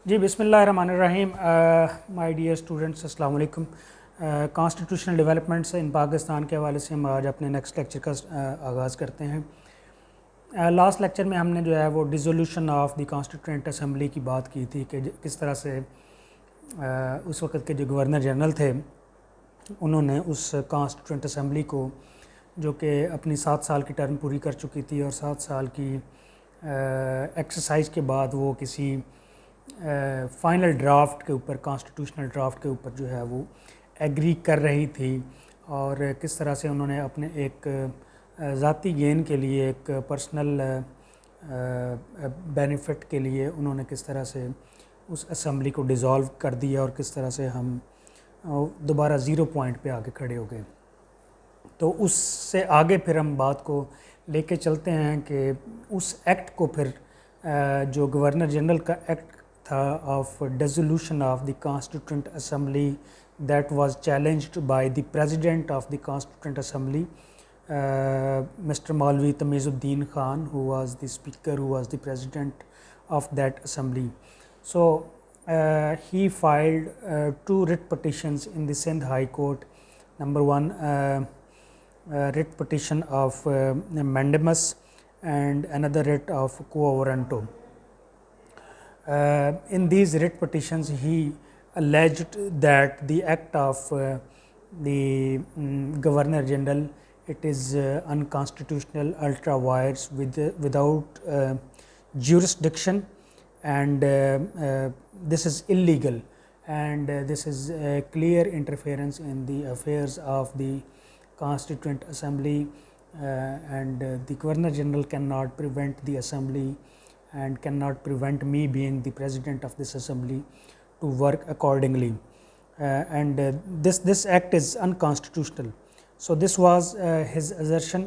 جی بسم اللہ الرحمن الرحیم. مائی ڈیئر اسٹوڈنٹس السلام علیکم. کانسٹیٹیوشنل ڈیولپمنٹس ان پاکستان کے حوالے سے ہم آج اپنے نیکسٹ لیکچر کا آغاز کرتے ہیں. لاسٹ لیکچر میں ہم نے جو ہے وہ dissolution of the constituent assembly کی بات کی تھی کہ کس طرح سے اس وقت کے جو گورنر جنرل تھے انہوں نے اس کانسٹیٹوئنٹ اسمبلی کو، جو کہ اپنی 7 سال کی ٹرم پوری کر چکی تھی اور 7 سال کی ایکسرسائز کے بعد وہ کسی فائنل ڈرافٹ کے اوپر، کانسٹیٹیوشنل ڈرافٹ کے اوپر جو ہے وہ ایگری کر رہی تھی، اور کس طرح سے انہوں نے اپنے ایک ذاتی گین کے لیے، ایک پرسنل بینیفٹ کے لیے انہوں نے کس طرح سے اس اسمبلی کو ڈیزالو کر دیا، اور کس طرح سے ہم دوبارہ 0 پوائنٹ پہ آگے کھڑے ہو گئے. تو اس سے آگے پھر ہم بات کو لے کے چلتے ہیں کہ اس ایکٹ کو پھر جو گورنر جنرل کا ایکٹ تھا of dissolution of the constituent assembly that was challenged by the president of the constituent assembly mister Maulvi تمیز الدین Khan who was the speaker, who was the president of that assembly. So he filed 2 writ petitions in the Sindh High Court. Number 1, writ petition of mandamus, and another writ of quo warranto. In these writ petitions he alleged that the act of the Governor General, it is unconstitutional, ultra vires, without jurisdiction, and this is illegal, and this is a clear interference in the affairs of the Constituent Assembly, and the Governor General cannot prevent the Assembly and cannot prevent me being the President of this Assembly to work accordingly, and this act is unconstitutional. So this was his assertion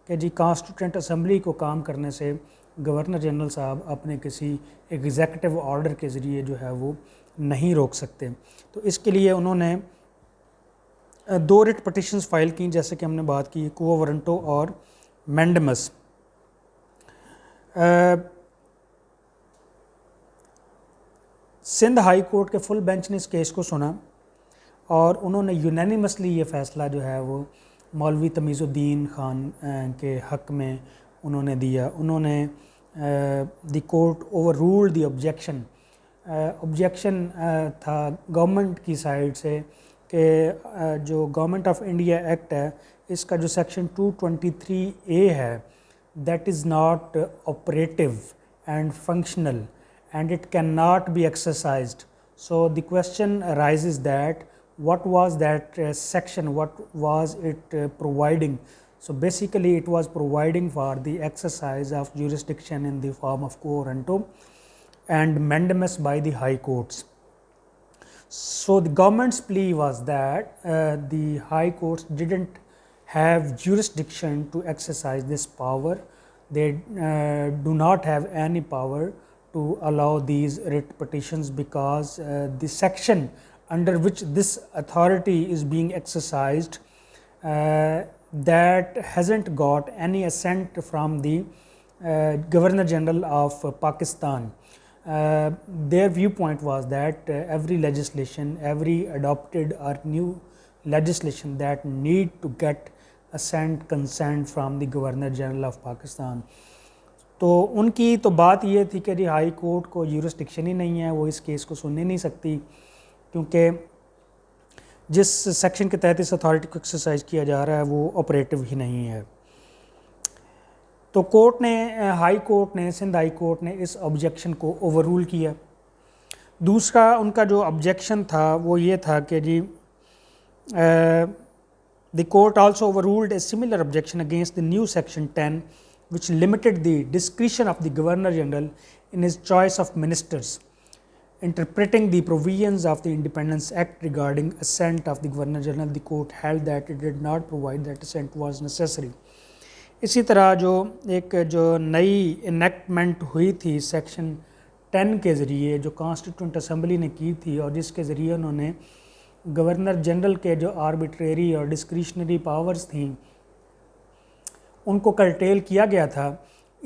کہ جی constituent assembly کو کام کرنے سے governor general صاحب اپنے کسی executive order کے ذریعے جو ہے وہ نہیں روک سکتے. تو اس کے لیے انہوں نے 2 ریٹ پٹیشنز فائل کی، جیسے کہ ہم نے بات کی کوو ورنٹو اور مینڈمس. سندھ ہائی کورٹ کے فل بینچ نے اس کیس کو سنا، اور انہوں نے یونینیمسلی یہ فیصلہ جو ہے وہ مولوی تمیز الدین خان کے حق میں انہوں نے دیا. انہوں نے the court overruled the objection. Objection تھا گورنمنٹ کی سائڈ سے کہ جو گورنمنٹ آف انڈیا ایکٹ ہے، اس کا جو سیکشن 223A ہے، that is not operative and functional and it cannot be exercised. So the question arises that what was that section, what was it providing? So basically it was providing for the exercise of jurisdiction in the form of quo warranto and mandamus by the high courts. So the government's plea was that the high courts didn't have jurisdiction to exercise this power. They do not have any power to allow these writ petitions because the section under which this authority is being exercised that hasn't got any assent from the Governor General of Pakistan. Their viewpoint was that every legislation, every adopted or new legislation that need to get assent, consent from the Governor General of Pakistan. تو ان کی تو بات یہ تھی کہ جی high court کو جیورسڈکشن ہی نہیں ہے، وہ اس کیس کو سن ہی نہیں سکتی، کیونکہ جس سیکشن کے تحت اس اتھارٹی کو ایکسرسائز کیا جا رہا ہے وہ آپریٹو ہی نہیں ہے. تو کورٹ نے، ہائی کورٹ نے، سندھ ہائی کورٹ نے اس آبجیکشن کو اوور رول کیا. دوسرا ان کا جو آبجیکشن تھا وہ یہ تھا کہ جی the court also overruled a similar objection against the new section 10 which limited the discretion of the Governor General in his choice of ministers. Interpreting the provisions of the Independence Act regarding assent of the Governor General, the court held that it did not provide that assent was necessary. اسی طرح جو نئی enactment ہوئی تھی section 10 کے ذریعے، جو constituent assembly نے کی تھی، اور جس کے ذریعے انہوں نے گورنر جنرل کے جو آربیٹریری اور ڈسکریشنری پاورز تھیں ان کو کرٹیل کیا گیا تھا،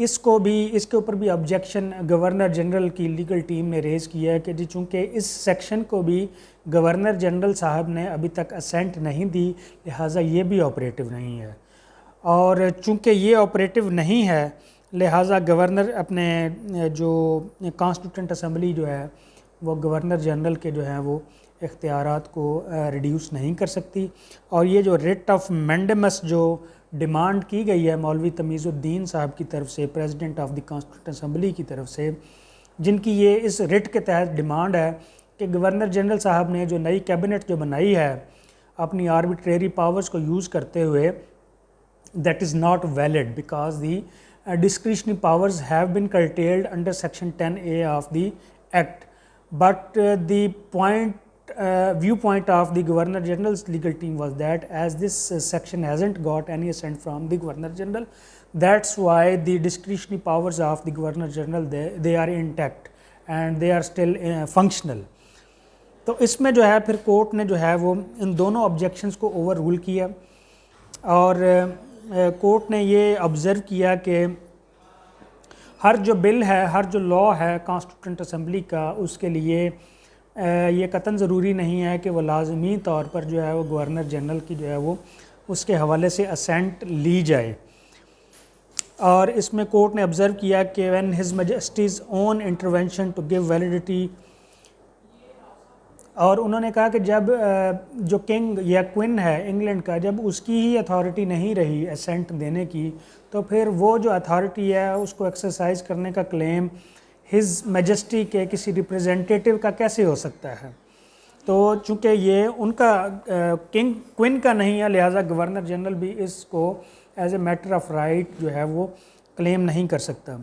اس کے اوپر بھی آبجیکشن گورنر جنرل کی لیگل ٹیم نے ریز کیا ہے کہ جی چونکہ اس سیکشن کو بھی گورنر جنرل صاحب نے ابھی تک اسینٹ نہیں دی، لہٰذا یہ بھی آپریٹو نہیں ہے، اور چونکہ یہ آپریٹو نہیں ہے لہٰذا گورنر اپنے جو کانسٹیٹیوٹنٹ اسمبلی جو ہے وہ گورنر جنرل کے جو ہیں وہ اختیارات کو ریڈیوس نہیں کر سکتی، اور یہ جو ریٹ آف مینڈمس جو ڈیمانڈ کی گئی ہے مولوی تمیز الدین صاحب کی طرف سے، president of the constituent assembly کی طرف سے، جن کی یہ اس ریٹ کے تحت ڈیمانڈ ہے کہ گورنر جنرل صاحب نے جو نئی کیبنٹ جو بنائی ہے اپنی آربیٹریری پاورز کو یوز کرتے ہوئے، that is not valid because the discretionary powers have been curtailed under section 10A of the act, but the viewpoint of the governor general's legal team was that as this section hasn't got any assent from the governor general, that's why the discretionary powers of the governor general they are intact and they are still functional. تو اس میں جو ہے پھر court نے جو ہے وہ ان دونوں آبجیکشنز کو اوور رول کیا، اور کورٹ نے یہ آبزرو کیا کہ ہر جو بل ہے، ہر جو لاء ہے کانسٹیٹیوٹنٹ اسمبلی کا، اس کے لیے یہ قطعاً ضروری نہیں ہے کہ وہ لازمی طور پر جو ہے وہ گورنر جنرل کی جو ہے وہ اس کے حوالے سے اسینٹ لی جائے، اور اس میں کورٹ نے آبزرو کیا کہ when his majesty's own intervention to give validity، اور انہوں نے کہا کہ جب جو کنگ یا کوئن ہے انگلینڈ کا، جب اس کی ہی اتھارٹی نہیں رہی اسینٹ دینے کی، تو پھر وہ جو اتھارٹی ہے اس کو ایکسرسائز کرنے کا کلیم ہز میجسٹی کے کسی ریپریزنٹیٹیو کا کیسے ہو سکتا ہے؟ تو چونکہ یہ ان کا کنگ کوئن کا نہیں ہے، لہٰذا گورنر جنرل بھی اس کو as a matter of right جو ہے وہ کلیم نہیں کر سکتا۔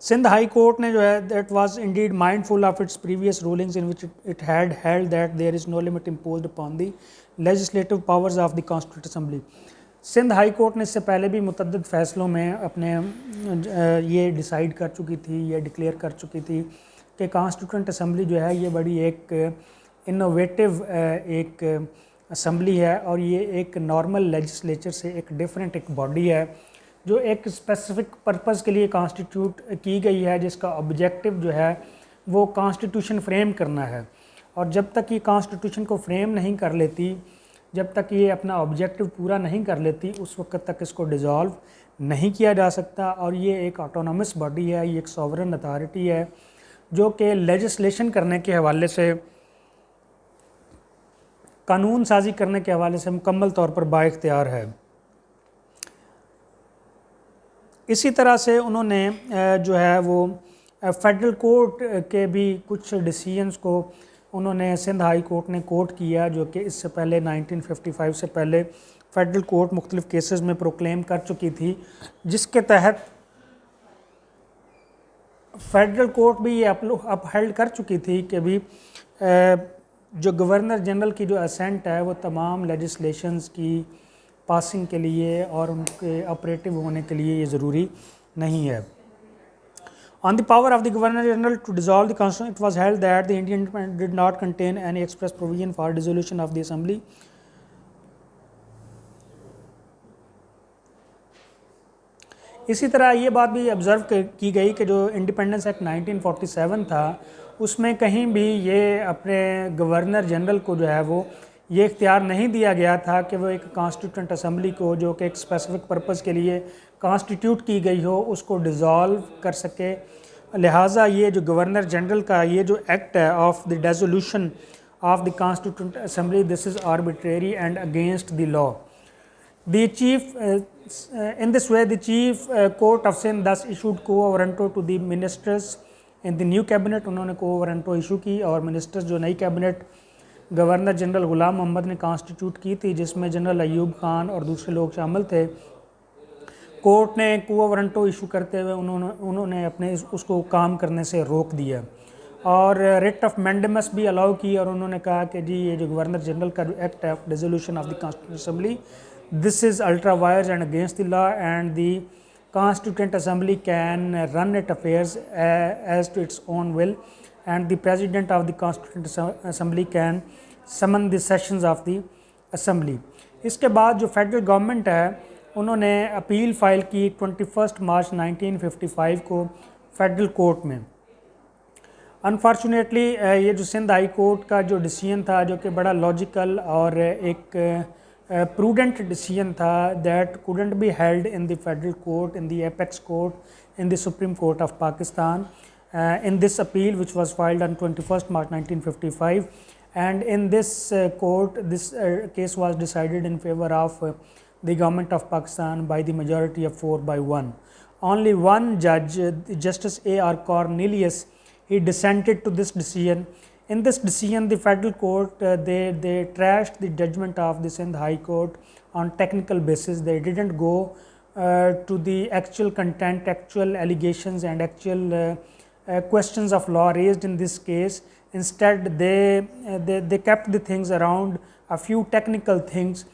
سندھ ہائی کورٹ نے جو ہے that was indeed mindful of its previous rulings in which it had held that there is no limit imposed upon the legislative powers of the constituent assembly. Sindh high court نے اس سے پہلے بھی متعدد فیصلوں میں اپنے یہ ڈیسائیڈ کر چکی تھی، یہ ڈکلیئر کر چکی تھی کہ کانسٹیٹیوٹنٹ اسمبلی جو ہے یہ بڑی ایک انوویٹو ایک اسمبلی ہے، اور یہ ایک نارمل لیجسلیچر سے ایک ڈیفرنٹ ایک باڈی ہے جو ایک اسپیسیفک پرپز کے لیے کانسٹیٹیوٹ کی گئی ہے، جس کا آبجیکٹو جو ہے وہ کانسٹیٹیوشن فریم کرنا ہے، اور جب تک یہ کانسٹیٹیوشن کو فریم نہیں کر لیتی، جب تک یہ اپنا آبجیکٹو پورا نہیں کر لیتی، اس وقت تک اس کو ڈیزالو نہیں کیا جا سکتا، اور یہ ایک آٹونومس باڈی ہے، یہ ایک سوورن اتھارٹی ہے جو کہ لیجسلیشن کرنے کے حوالے سے، قانون سازی کرنے کے حوالے سے مکمل طور پر با اختیار ہے۔ اسی طرح سے انہوں نے جو ہے وہ فیڈرل کورٹ کے بھی کچھ ڈیسیژنز کو انہوں نے سندھ ہائی کورٹ نے کوٹ کیا، جو کہ اس سے پہلے 1955 سے پہلے فیڈرل کورٹ مختلف کیسز میں پروکلیم کر چکی تھی، جس کے تحت فیڈرل کورٹ بھی یہ اپ ہیلڈ کر چکی تھی کہ بھی جو گورنر جنرل کی جو اسینٹ ہے وہ تمام لیجسلیشنز کی پاسنگ کے لیے اور ان کے آپریٹو ہونے کے لیے یہ ضروری نہیں ہے۔ On the power of the Governor General to dissolve the Constitution, it was held that the Indian Independence did not contain any express provision for dissolution of the Assembly. اسی طرح یہ بات بھی آبزرو کی گئی کہ جو انڈیپینڈنس ایکٹ 1947 تھا، اس میں کہیں بھی یہ اپنے گورنر جنرل کو جو ہے وہ یہ اختیار نہیں دیا گیا تھا کہ وہ ایک کانسٹیٹیوٹنٹ اسمبلی کو جو کہ ایک اسپیسیفک پرپز کے لیے کانسٹیٹیوٹ کی گئی ہو اس کو ڈیزالو کر سکے، لہٰذا یہ جو گورنر جنرل کا یہ جو ایکٹ ہے of the dissolution of the constituent assembly, this is arbitrary and against the law. The chief in this way the chief court of Sindh thus issued quo warranto to the ministers in the new cabinet۔ انہوں نے quo warranto issue کی، اور ministers جو نئی cabinet governor general Ghulam محمد نے constituted کی تھی، جس میں جنرل ایوب خان اور دوسرے لوگ شامل تھے، کورٹ نے quo warranto ایشو کرتے ہوئے انہوں نے اپنے اس کو کام کرنے سے روک دیا، اور ریٹ آف مینڈمس بھی الاؤ کی، اور انہوں نے کہا کہ جی یہ جو گورنر جنرل کا جو ایکٹ ہے dissolution of the constitution assembly, this is ultra vires and against the law, and the constituent assembly can run its affairs as to its own will, and the president of the constituent assembly can summon the sessions of the assembly۔ اس کے بعد جو federal government ہے انہوں نے appeal file کی 21 مارچ 1955 کو federal court میں. Unfortunately یہ جو سندھ ہائی کورٹ کا جو ڈیسیژن تھا جو کہ بڑا لاجیکل اور ایک پروڈنٹ ڈیسیژن تھا, that couldn't be held in the federal court, in the apex court, in the Supreme Court of Pakistan in this appeal which was filed on 21st March 1955, and in this court this case was decided in favor of the government of Pakistan by the majority of 4-1. Only one judge, Justice A.R. Cornelius, he dissented to this decision. In this decision the federal court they trashed the judgment of the Sindh High Court on technical basis. They didn't go to the actual content, actual allegations and actual questions of law raised in this case. Instead they kept the things around a few technical things,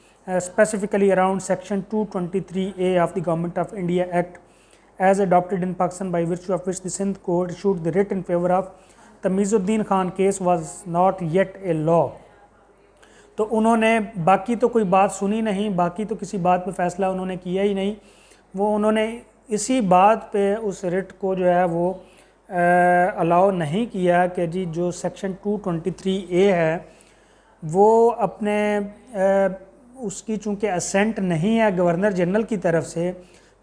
specifically around section 223A of the Government of India Act as adopted in Pakistan, by virtue of which the Sindh court issued the writ in favor of Tamizuddin Khan case was not yet a law. تو انہوں نے باقی تو کوئی بات سنی نہیں, باقی تو کسی بات پہ فیصلہ انہوں نے کیا ہی نہیں. وہ انہوں نے اسی بات پہ اس رٹ کو جو ہے وہ الاؤ نہیں کیا کہ جی جو سیکشن 223A ہے وہ اپنے اس کی چونکہ اسینٹ نہیں ہے گورنر جنرل کی طرف سے,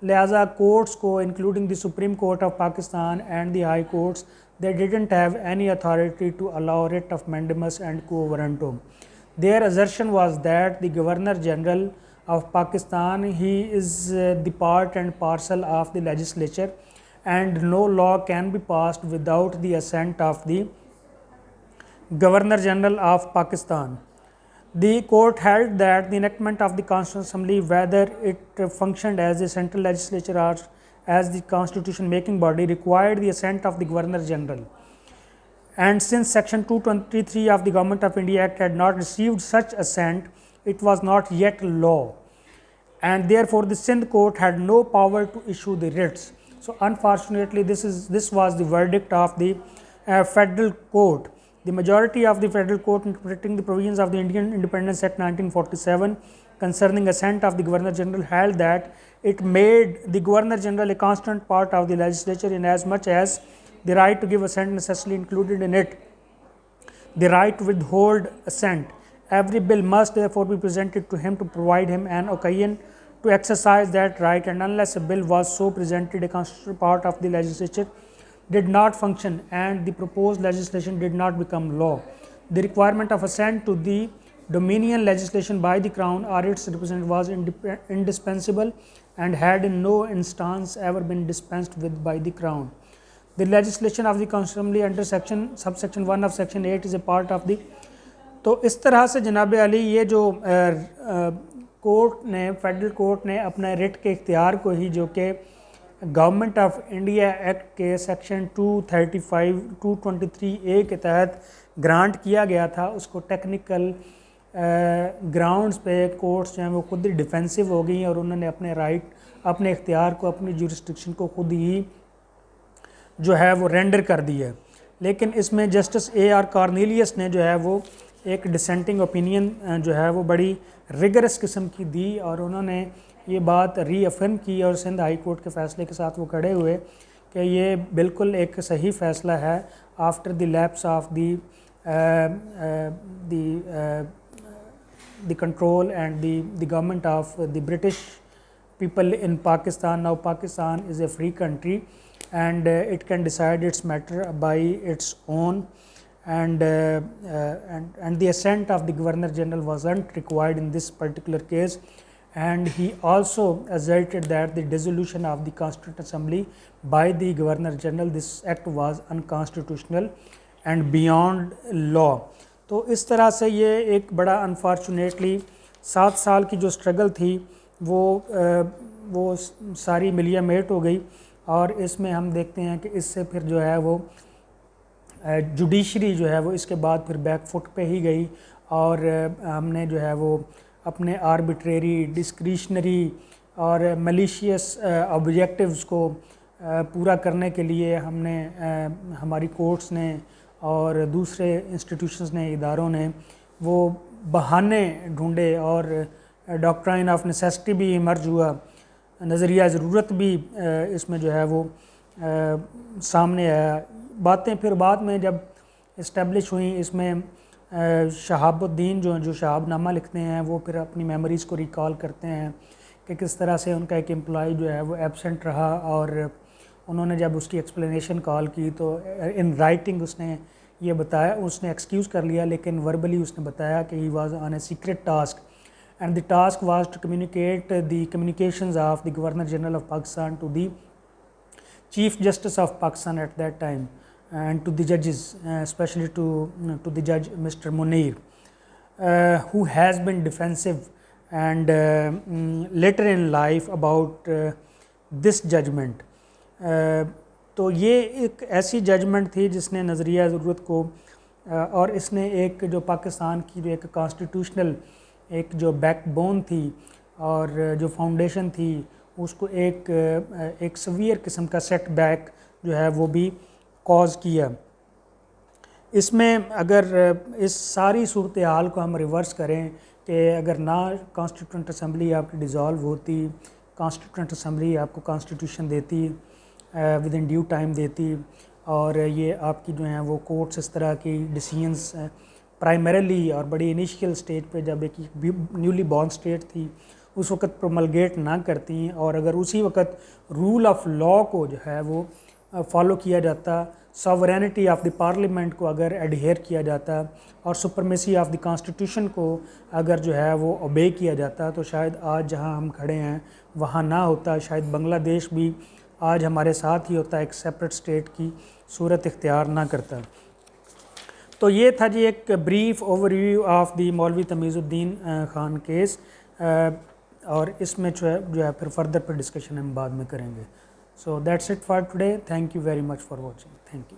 لہٰذا کورٹس کو including the supreme court of Pakistan and the high courts they didn't have any authority to allow writ of mandamus and quo warranto. Their assertion was that the Governor General of Pakistan, he is the part and parcel of the legislature, and no law can be passed without the assent of the Governor General of Pakistan. The court held that the enactment of the Constitutional Assembly, whether it functioned as a central legislature or as the constitution making body, required the assent of the Governor General. And since section 223 of the Government of India Act had not received such assent, it was not yet law, and therefore the Sindh court had no power to issue the writs. So unfortunately this was the verdict of the federal court. The majority of the federal court, interpreting the provisions of the Indian Independence Act 1947 concerning assent of the Governor General, held that it made the Governor General a constant part of the legislature, inasmuch as the right to give assent necessarily included in it the right to withhold assent. Every bill must therefore be presented to him to provide him an occasion to exercise that right, and unless a bill was so presented, a constitutional part of the legislature did not function and the proposed legislation did not become law. The requirement of assent to the Dominion legislation by the Crown or its representative was indispensable and had in no instance ever been dispensed with by the Crown. The legislation of the Constitutional Assembly under subsection 1 of section 8 is a part of the. تو اس طرح سے جناب علی یہ جو court نے federal court نے اپنے رٹ کے اختیار کو ہی جو کہ گورنمنٹ آف انڈیا ایکٹ کے سیکشن 223A کے تحت گرانٹ کیا گیا تھا, اس کو ٹیکنیکل گراؤنڈز پہ کورٹس جو ہیں وہ خود ہی ڈیفینسو ہو گئی اور انہوں نے اپنے رائٹ, اپنے اختیار کو, اپنی جورسڈکشن کو خود ہی جو ہے وہ رینڈر کر دی ہے. لیکن اس میں جسٹس A.R. کارنیلیس نے جو ہے وہ ایک ڈسینٹنگ اوپینین جو ہے وہ بڑی ریگرس قسم کی دی, اور انہوں نے یہ بات ری افرم کی اور سندھ ہائی کورٹ کے فیصلے کے ساتھ وہ کھڑے ہوئے کہ یہ بالکل ایک صحیح فیصلہ ہے after the lapse of the control and the government of the British people in Pakistan. Now Pakistan is a free country and it can decide its matter by its own, and the assent of the Governor General wasn't required in this particular case. And he also asserted that the dissolution of the Constituent Assembly by the Governor General, this act was unconstitutional and beyond law. تو اس طرح سے یہ ایک بڑا unfortunately 7 سال کی جو struggle تھی وہ ساری ملیا میٹ ہو گئی, اور اس میں ہم دیکھتے ہیں کہ اس سے پھر جو ہے وہ جوڈیشری جو ہے وہ اس کے بعد پھر بیک فٹ پہ ہی گئی, اور ہم نے جو ہے وہ اپنے آربیٹریری, ڈسکریشنری اور ملیشیس آبجیکٹیوز کو پورا کرنے کے لیے ہم نے ہماری کورٹس نے اور دوسرے انسٹیٹیوشنز نے, اداروں نے وہ بہانے ڈھونڈے اور ڈاکٹرائن آف نیسیسٹی بھی ایمرج ہوا, نظریہ ضرورت بھی اس میں جو ہے وہ سامنے آیا. باتیں پھر بعد میں جب اسٹیبلش ہوئیں, اس میں شہاب الدین جو شہاب نامہ لکھتے ہیں وہ پھر اپنی میموریز کو ریکال کرتے ہیں کہ کس طرح سے ان کا ایک امپلائی جو ہے وہ ایبسنٹ رہا, اور انہوں نے جب اس کی ایکسپلینیشن کال کی تو ان رائٹنگ اس نے یہ بتایا, اس نے ایکسکیوز کر لیا لیکن وربلی اس نے بتایا کہ he was on a secret task, and the task was to communicate the communications of the governor general of Pakistan to the chief justice of Pakistan at that time and to the judges, especially to the judge Mr. Munir, who has been defensive and later in life about this judgment. تو یہ ایک ایسی judgment تھی جس نے نظریہ ضرورت کو اور اس نے ایک جو پاکستان کی جو ایک کانسٹیٹیوشنل ایک جو بیک بون تھی اور جو فاؤنڈیشن تھی اس کو ایک سویئر قسم کا سیٹ بیک جو ہے وہ بھی کاز کیا. اس میں اگر اس ساری صورتحال کو ہم ریورس کریں کہ اگر نہ کانسٹیٹیوئنٹ اسمبلی آپ کی ڈیزالو ہوتی, کانسٹیٹیوئنٹ اسمبلی آپ کو کانسٹیٹیوشن دیتی ود ان ڈیو ٹائم دیتی, اور یہ آپ کی جو ہیں وہ کورٹس اس طرح کی ڈیسیژنس پرائمریلی اور بڑی انیشیل سٹیج پہ جب ایک نیولی بورن سٹیٹ تھی اس وقت پروملگیٹ نہ کرتی, اور اگر اسی وقت رول آف لاء کو جو ہے وہ فالو کیا جاتا, ساورینٹی آف دی پارلیمنٹ کو اگر ایڈہیئر کیا جاتا اور سپرمیسی آف دی کانسٹیٹیوشن کو اگر جو ہے وہ اوبے کیا جاتا, تو شاید آج جہاں ہم کھڑے ہیں وہاں نہ ہوتا, شاید بنگلہ دیش بھی آج ہمارے ساتھ ہی ہوتا, ایک سیپریٹ اسٹیٹ کی صورت اختیار نہ کرتا. تو یہ تھا جی ایک brief overview of the Maulvi تمیز الدین خان کیس, اور اس میں جو ہے پھر فردر پہ ڈسکشن ہم بعد میں کریں گے. So that's it for today. Thank you very much for watching. Thank you.